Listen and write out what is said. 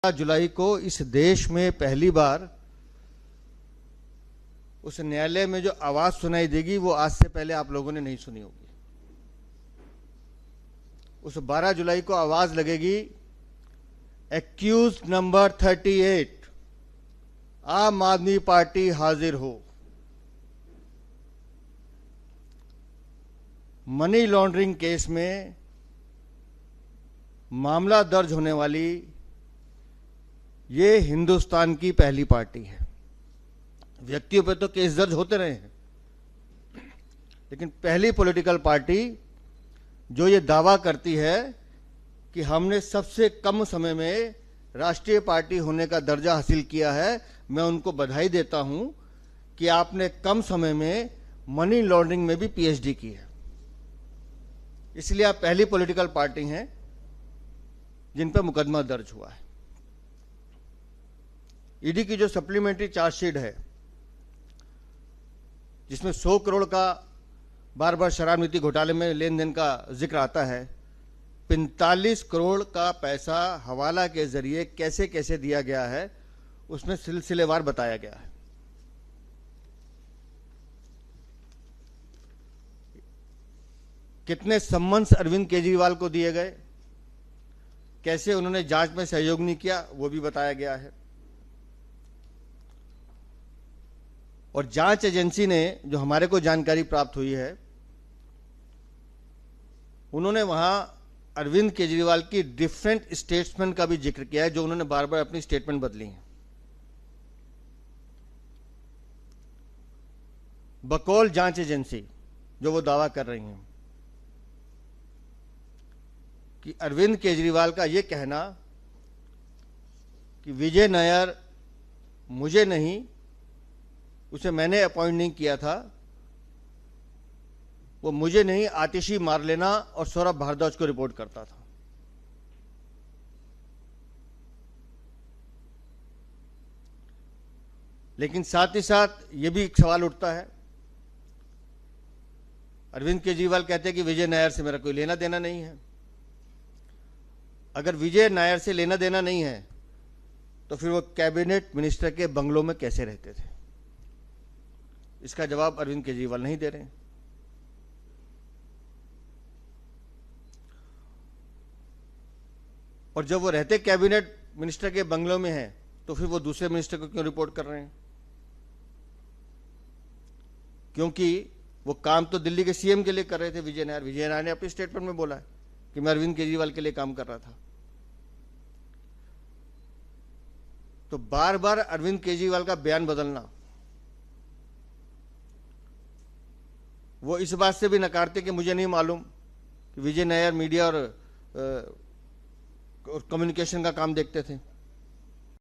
जुलाई को इस देश में पहली बार उस न्यायालय में जो आवाज सुनाई देगी वो आज से पहले आप लोगों ने नहीं सुनी होगी। उस 12 जुलाई को आवाज लगेगी, एक्यूज नंबर 38 आम आदमी पार्टी हाजिर हो। मनी लॉन्ड्रिंग केस में मामला दर्ज होने वाली ये हिंदुस्तान की पहली पार्टी है। व्यक्तियों पे तो केस दर्ज होते रहे हैं, लेकिन पहली पॉलिटिकल पार्टी जो ये दावा करती है कि हमने सबसे कम समय में राष्ट्रीय पार्टी होने का दर्जा हासिल किया है, मैं उनको बधाई देता हूं कि आपने कम समय में मनी लॉन्ड्रिंग में भी पीएचडी की है। इसलिए आप पहली पॉलिटिकल पार्टी हैं जिन पर मुकदमा दर्ज हुआ है। ईडी की जो सप्लीमेंट्री चार्जशीट है, जिसमें 100 करोड़ का बार बार शराब नीति घोटाले में लेन देन का जिक्र आता है, 45 करोड़ का पैसा हवाला के जरिए कैसे कैसे दिया गया है उसमें सिलसिलेवार बताया गया है। कितने सम्मन्स अरविंद केजरीवाल को दिए गए, कैसे उन्होंने जांच में सहयोग नहीं किया, वो भी बताया गया है। और जांच एजेंसी ने, जो हमारे को जानकारी प्राप्त हुई है, उन्होंने वहां अरविंद केजरीवाल की डिफरेंट स्टेटमेंट का भी जिक्र किया है, जो उन्होंने बार बार अपनी स्टेटमेंट बदली है। बकौल जांच एजेंसी जो वो दावा कर रही है कि अरविंद केजरीवाल का ये कहना कि विजय नायर मुझे नहीं, उसे मैंने अपॉइंट नहीं किया था, वो मुझे नहीं आतिशी मार लेना और सौरभ भारद्वाज को रिपोर्ट करता था। लेकिन साथ ही साथ ये भी एक सवाल उठता है, अरविंद केजरीवाल कहते हैं कि विजय नायर से मेरा कोई लेना देना नहीं है। अगर विजय नायर से लेना देना नहीं है तो फिर वो कैबिनेट मिनिस्टर के बंगलों में कैसे रहते थे? इसका जवाब अरविंद केजरीवाल नहीं दे रहे हैं। और जब वो रहते कैबिनेट मिनिस्टर के बंगलों में हैं तो फिर वो दूसरे मिनिस्टर को क्यों रिपोर्ट कर रहे हैं? क्योंकि वो काम तो दिल्ली के सीएम के लिए कर रहे थे विजय नायर। विजय नायर ने अपने स्टेटमेंट में बोला है कि मैं अरविंद केजरीवाल के लिए काम कर रहा था। तो बार बार अरविंद केजरीवाल का बयान बदलना, वो इस बात से भी नकारते कि मुझे नहीं मालूम कि विजय नायर मीडिया और कम्युनिकेशन का काम देखते थे।